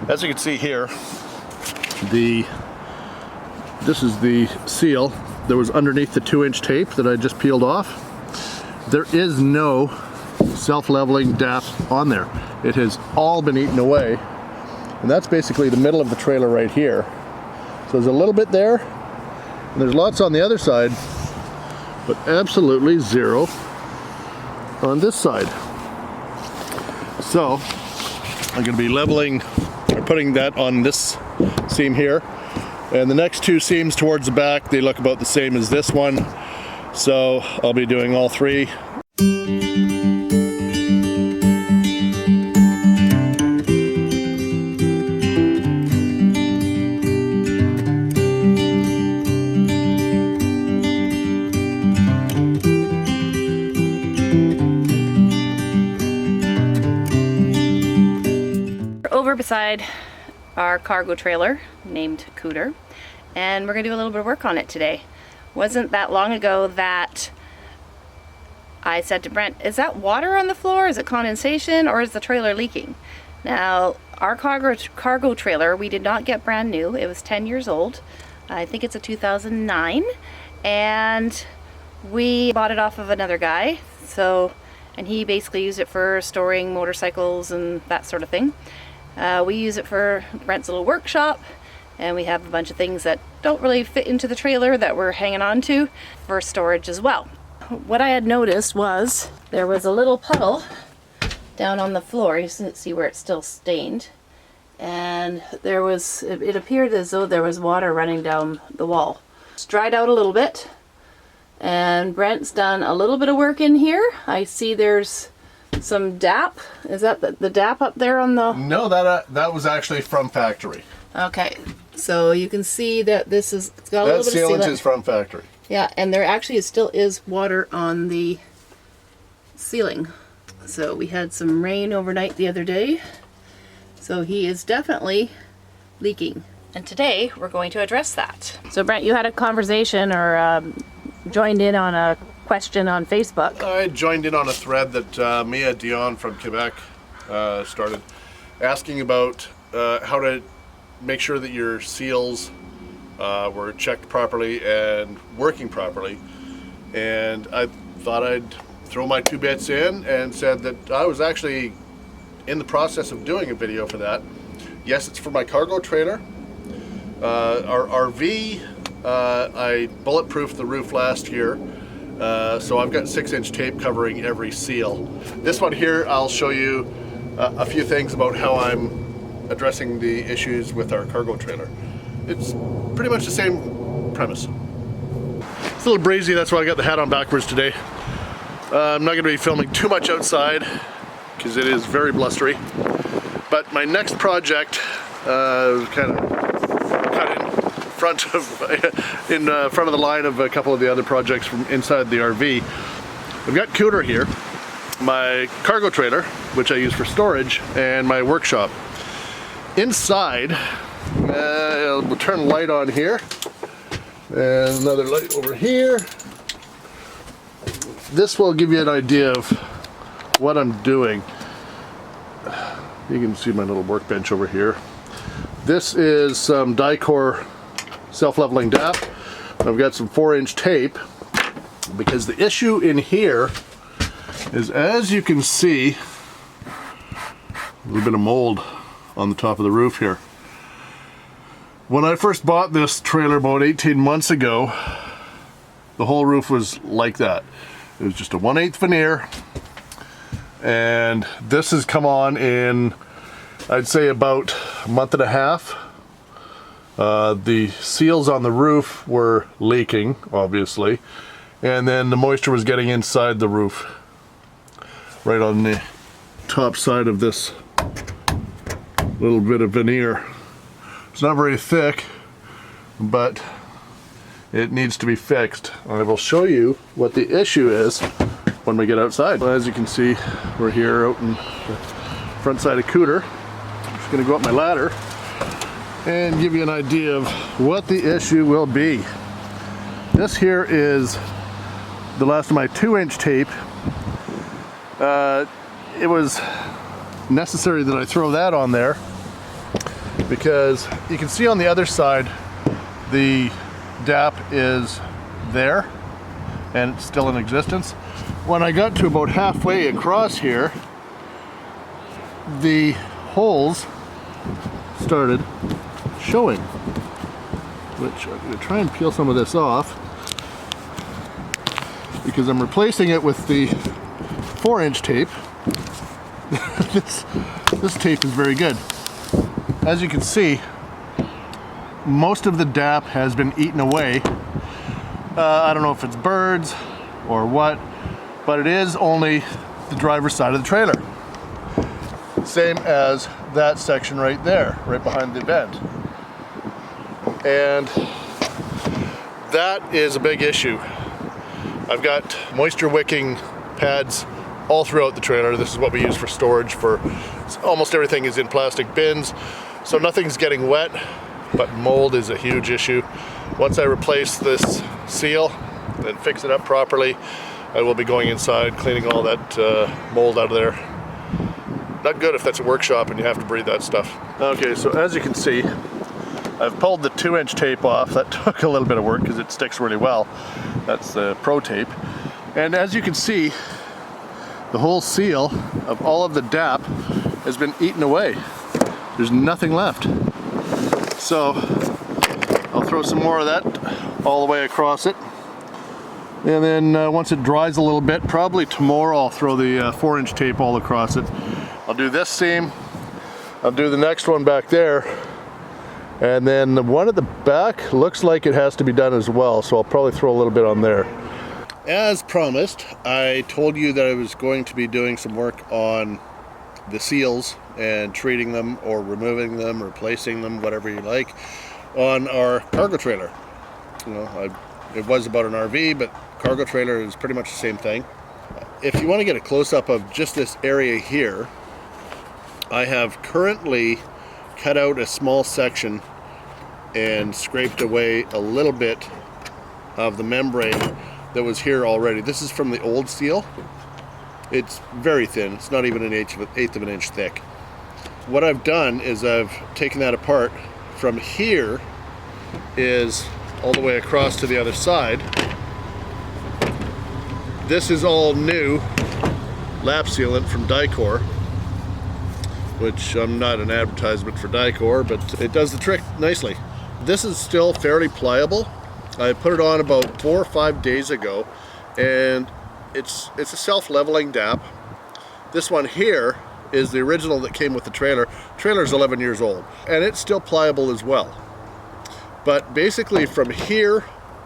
As you can see here, this is the seal that was underneath the 2-inch tape that I just peeled off. There is no self-leveling DAP on there. It has all been eaten away, and that's basically the middle of the trailer right here. So there's a little bit there, and there's lots on the other side, but absolutely zero on this side. So I'm going to be leveling or putting that on this seam here, and the next two seams towards the back, they look about the same as this one, so I'll be doing all three. Over beside our cargo trailer named Cooter, and we're gonna do a little bit of work on it today. Wasn't that long ago that I said to Brent, is that water on the floor? Is it condensation, or is the trailer leaking? Now, our cargo trailer, we did not get brand new. It was 10 years old. I think it's a 2009, and we bought it off of another guy. And he basically used it for storing motorcycles and that sort of thing. We use it for Brent's little workshop, and we have a bunch of things that don't really fit into the trailer that we're hanging on to for storage as well. What I had noticed was there was a little puddle down on the floor. You can see where it's still stained, and it appeared as though there was water running down the wall. It's dried out a little bit, and Brent's done a little bit of work in here. I see there's some DAP. Is that the DAP up there on the... No, that was actually from factory. Okay, so you can see that it's got a little bit of sealant. That sealant is from factory. Yeah, and there actually still is water on the ceiling. So we had some rain overnight the other day. So he is definitely leaking. And today we're going to address that. So Brent, you had a conversation or joined in on a question on Facebook. I joined in on a thread that Mia Dion from Quebec started, asking about how to make sure that your seals were checked properly and working properly. And I thought I'd throw my 2 bits in and said that I was actually in the process of doing a video for that. Yes, it's for my cargo trailer. Our RV, I bulletproofed the roof last year. So I've got 6-inch tape covering every seal. This one here, I'll show you a few things about how I'm addressing the issues with our cargo trailer. It's pretty much the same premise. It's a little breezy, that's why I got the hat on backwards today. I'm not going to be filming too much outside because it is very blustery. But my next project kind of cut in front of the line of a couple of the other projects from inside the RV. I've got Cooter here, my cargo trailer, which I use for storage, and my workshop. Inside, we'll turn a light on here, and another light over here. This will give you an idea of what I'm doing. You can see my little workbench over here. This is some Dicor self-leveling DAP. I've got some 4-inch tape, because the issue in here is, as you can see, a little bit of mold on the top of the roof here. When I first bought this trailer about 18 months ago, the whole roof was like that. It was just a 1/8 veneer, and this has come on in, I'd say, about a month and a half. The seals on the roof were leaking, obviously, and then the moisture was getting inside the roof, right on the top side of this little bit of veneer. It's not very thick, but it needs to be fixed. I will show you what the issue is when we get outside. Well, as you can see, we're here out in the front side of Cooter. I'm just gonna go up my ladder and give you an idea of what the issue will be. This here is the last of my 2-inch tape. It was necessary that I throw that on there because you can see on the other side the DAP is there and it's still in existence. When I got to about halfway across here, the holes started showing, which I'm going to try and peel some of this off because I'm replacing it with the 4-inch tape. This tape is very good. As you can see, most of the DAP has been eaten away. I don't know if it's birds or what, but it is only the driver's side of the trailer. Same as that section right there, right behind the vent. And that is a big issue. I've got moisture wicking pads all throughout the trailer. This is what we use for storage. For almost everything is in plastic bins, so nothing's getting wet, but mold is a huge issue. Once I replace this seal and fix it up properly, I will be going inside, cleaning all that mold out of there. Not good if that's a workshop and you have to breathe that stuff. Okay, so as you can see, I've pulled the 2-inch tape off. That took a little bit of work because it sticks really well. That's the Pro tape. And as you can see, the whole seal of all of the DAP has been eaten away. There's nothing left. So I'll throw some more of that all the way across it. And then once it dries a little bit, probably tomorrow I'll throw the 4-inch tape all across it. I'll do this seam, I'll do the next one back there, and then the one at the back looks like it has to be done as well, so I'll probably throw a little bit on there. As promised, I told you that I was going to be doing some work on the seals and treating them or removing them, replacing them, whatever you like, on our cargo trailer. You know, it was about an RV, but cargo trailer is pretty much the same thing. If you want to get a close-up of just this area here, I have currently cut out a small section and scraped away a little bit of the membrane that was here already. This is from the old seal. It's very thin. It's not even an eighth of an inch thick. What I've done is I've taken that apart. From here is all the way across to the other side. This is all new lap sealant from Dicor, which I'm not an advertisement for Dicor, but it does the trick nicely. This is still fairly pliable. I put it on about 4 or 5 days ago, and it's a self-leveling DAP. This one here is the original that came with the trailer. The trailer's 11 years old, and it's still pliable as well. But basically from here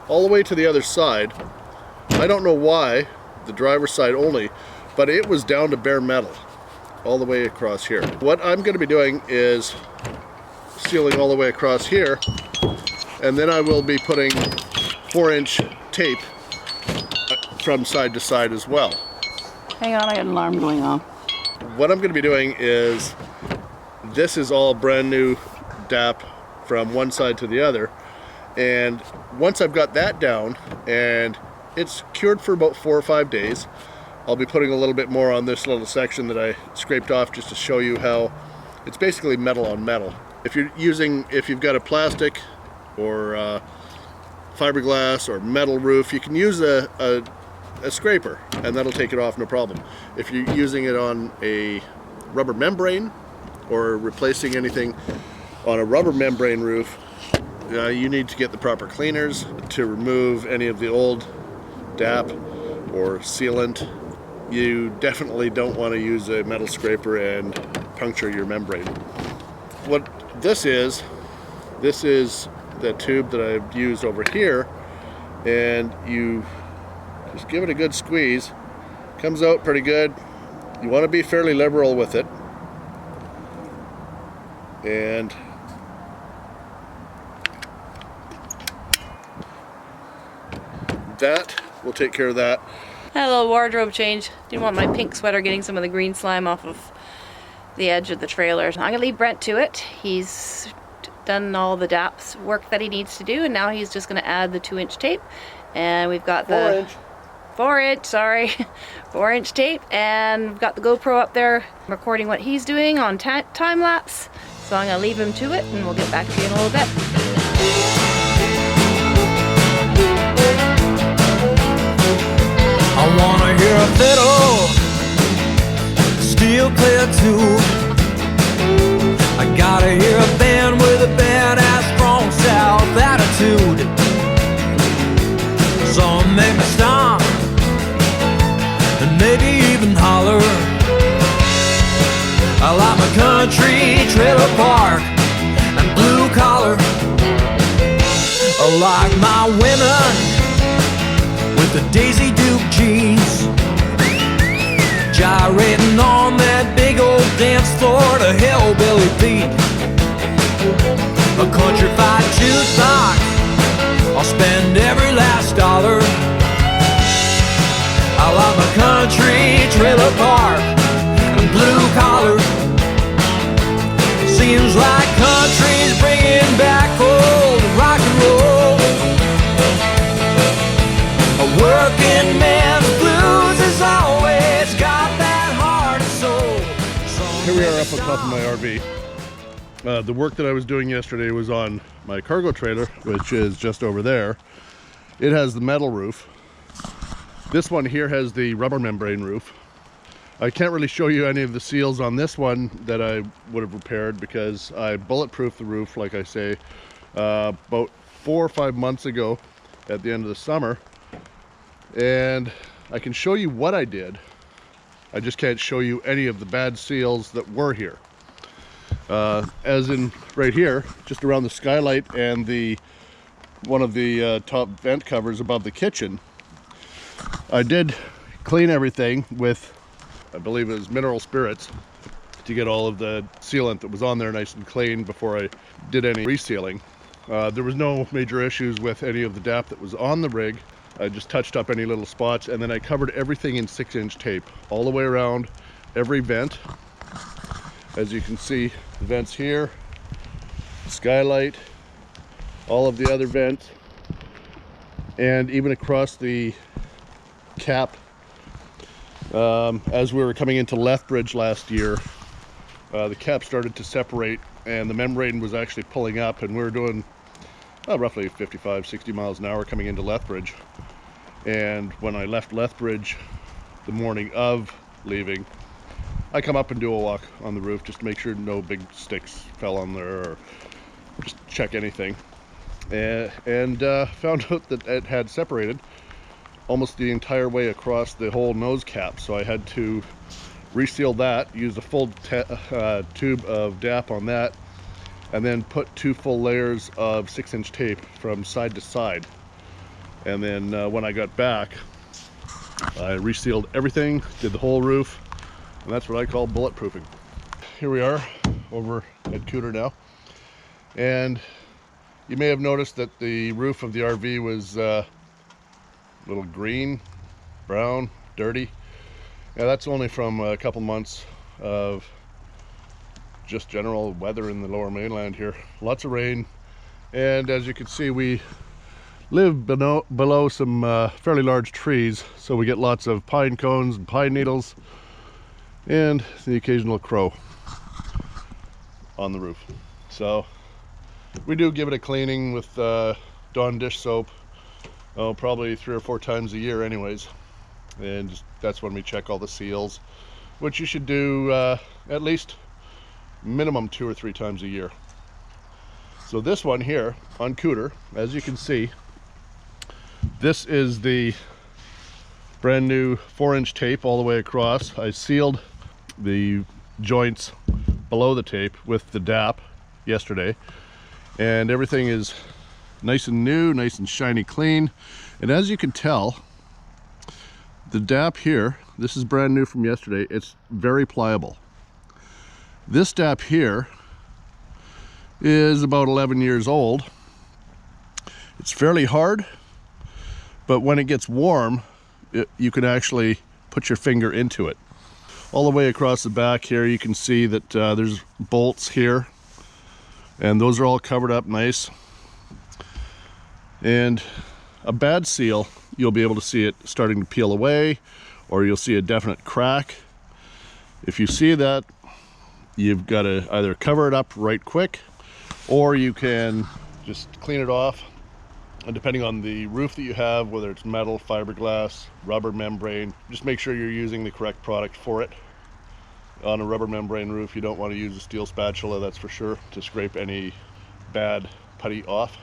all the way to the other side, I don't know why, the driver's side only, but it was down to bare metal all the way across here. What I'm going to be doing is sealing all the way across here, and then I will be putting 4-inch tape from side to side as well. Hang on, I got an alarm going on. What I'm going to be doing is, this is all brand new DAP from one side to the other, and once I've got that down and it's cured for about 4 or 5 days, I'll be putting a little bit more on this little section that I scraped off just to show you how it's basically metal on metal. If you've got a plastic or fiberglass or metal roof, you can use a scraper and that'll take it off no problem. If you're using it on a rubber membrane or replacing anything on a rubber membrane roof, you need to get the proper cleaners to remove any of the old DAP or sealant. You definitely don't want to use a metal scraper and puncture your membrane. What this is the tube that I've used over here, and you just give it a good squeeze. Comes out pretty good. You want to be fairly liberal with it, and that will take care of that. I had a little wardrobe change. Didn't want my pink sweater getting some of the green slime off of the edge of the trailer. I'm gonna leave Brent to it. He's done all the DAP's work that he needs to do, and now he's just gonna add the 2-inch tape. And we've got the 4-inch tape, and we've got the GoPro up there recording what he's doing on time lapse. So I'm gonna leave him to it and we'll get back to you in a little bit. I wanna hear a fiddle, steel clear too. I gotta hear a band with a badass strong south attitude. So make me stop and maybe even holler. I like my country trailer park and blue collar. I like my women with the Daisy Duke jeans, gyrating on that big old dance floor to hillbilly beat. A countrified jukebox, I'll spend every last dollar. I love my country trailer park and blue collar. Seems like country's bringing back old rock and roll. A working man's blues has always got that heart and soul. Here we are up on top of my RV. The work that I was doing yesterday was on my cargo trailer, which is just over there. It has the metal roof. This one here has the rubber membrane roof. I can't really show you any of the seals on this one that I would have repaired because I bulletproofed the roof, like I say, about 4 or 5 months ago at the end of the summer. And I can show you what I did. I just can't show you any of the bad seals that were here. As in right here, just around the skylight and one of the top vent covers above the kitchen. I did clean everything with, I believe it was mineral spirits, to get all of the sealant that was on there nice and clean before I did any resealing. There was no major issues with any of the DAP that was on the rig. I just touched up any little spots, and then I covered everything in 6-inch tape all the way around every vent. As you can see, the vents here, skylight, all of the other vents, and even across the cap. As we were coming into Lethbridge last year, the cap started to separate and the membrane was actually pulling up, and we were doing roughly 55-60 miles an hour coming into Lethbridge. And when I left Lethbridge the morning of leaving, I come up and do a walk on the roof just to make sure no big sticks fell on there or just check anything, and found out that it had separated almost the entire way across the whole nose cap. So I had to reseal that, use a full tube of DAP on that, and then put 2 full layers of 6-inch tape from side to side. And then when I got back, I resealed everything, did the whole roof, and that's what I call bulletproofing. Here we are over at Cooter now, and you may have noticed that the roof of the RV was a little green, brown, dirty. Yeah, that's only from a couple months of just general weather in the lower mainland here. Lots of rain, and as you can see, we live below some fairly large trees, so we get lots of pine cones and pine needles and the occasional crow on the roof. So we do give it a cleaning with Dawn dish soap, probably 3 or 4 times a year anyways, and that's when we check all the seals, which you should do at least minimum 2 or 3 times a year. So this one here on Cooter, as you can see, this is the brand new 4-inch tape all the way across. I sealed the joints below the tape with the DAP yesterday, and everything is nice and new, nice and shiny clean. And as you can tell, the DAP here, this is brand new from yesterday, it's very pliable. This DAP here is about 11 years old. It's fairly hard, but when it gets warm, you can actually put your finger into it. All the way across the back here, you can see that there's bolts here, and those are all covered up nice. And a bad seal, you'll be able to see it starting to peel away, or you'll see a definite crack. If you see that, you've got to either cover it up right quick, or you can just clean it off. And depending on the roof that you have, whether it's metal, fiberglass, rubber membrane, just make sure you're using the correct product for it. On a rubber membrane roof, you don't want to use a steel spatula, that's for sure, to scrape any bad putty off.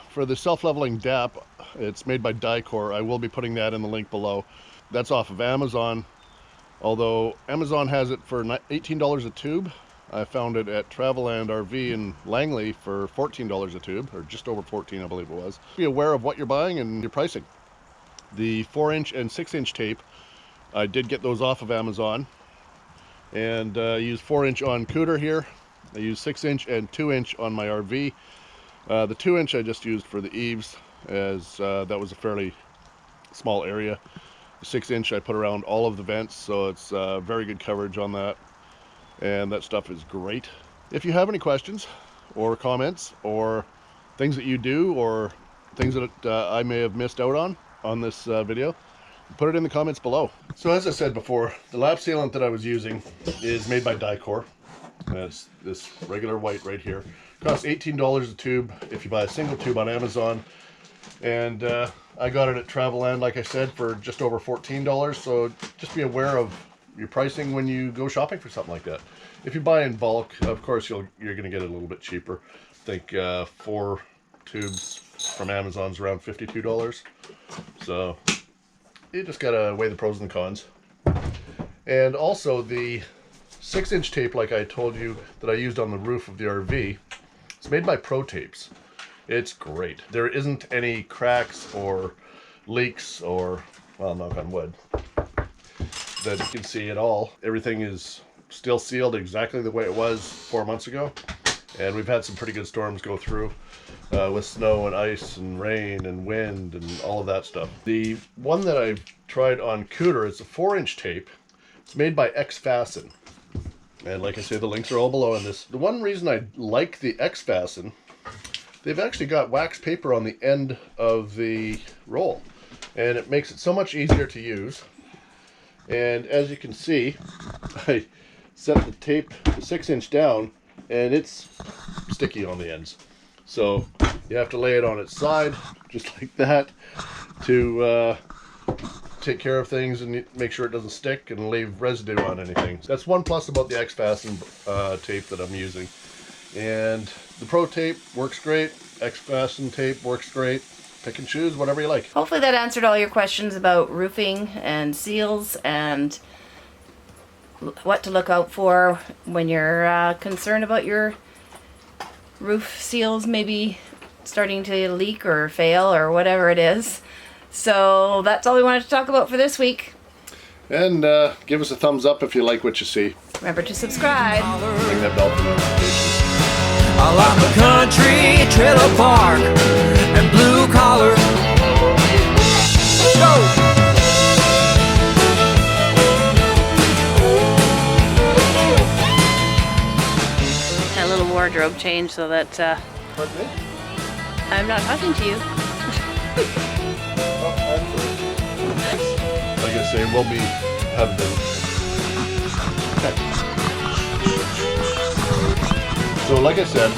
For the self-leveling DAP, it's made by Dicor. I will be putting that in the link below. That's off of Amazon. Although Amazon has it for $18 a tube, I found it at Traveland RV in Langley for $14 a tube, or just over 14 I believe it was. Be aware of what you're buying and your pricing. The 4-inch and 6-inch tape, I did get those off of Amazon, and I use 4-inch on Cooter here. I use 6-inch and 2-inch on my RV. The 2-inch I just used for the eaves, as that was a fairly small area. The 6-inch I put around all of the vents, so it's very good coverage on that, and that stuff is great. If you have any questions or comments or things that you do or things that I may have missed out on this video, put it in the comments below. So as I said before, the lap sealant that I was using is made by Dicor. It's this regular white right here. It costs $18 a tube if you buy a single tube on Amazon. And I got it at Traveland, like I said, for just over $14. So just be aware of your pricing when you go shopping for something like that. If you buy in bulk, of course you're going to get it a little bit cheaper. I think 4 tubes from Amazon's around $52. So you just gotta weigh the pros and the cons. And also the 6-inch tape, like I told you, that I used on the roof of the RV, it's made by Pro Tapes. It's great. There isn't any cracks or leaks or, well, knock on wood, that you can see at all. Everything is still sealed exactly the way it was 4 months ago. And we've had some pretty good storms go through with snow and ice and rain and wind and all of that stuff. The one that I've tried on Cooter is a 4-inch tape. It's made by X-Fasten. And like I say, the links are all below on this. The one reason I like the X-Fasten, they've actually got wax paper on the end of the roll. And it makes it so much easier to use. And as you can see, I set the tape, the 6-inch down, and it's sticky on the ends. So you have to lay it on its side, just like that, to take care of things and make sure it doesn't stick and leave residue on anything. That's one plus about the X-Fasten tape that I'm using. And the Pro Tape works great, X-Fasten tape works great. Pick and choose, whatever you like. Hopefully that answered all your questions about roofing and seals and what to look out for when you're concerned about your roof seals maybe starting to leak or fail or whatever it is. So that's all we wanted to talk about for this week. And give us a thumbs up if you like what you see. Remember to subscribe. Ring that bell for notifications. I like the country trailer park and blue collar. Go! A little wardrobe change so that Pardon me? I'm not talking to you. Like I say, we'll be having them. Okay. So like I said,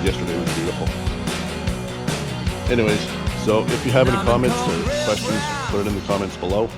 yesterday was beautiful. Anyways, so if you have any comments or questions, put it in the comments below.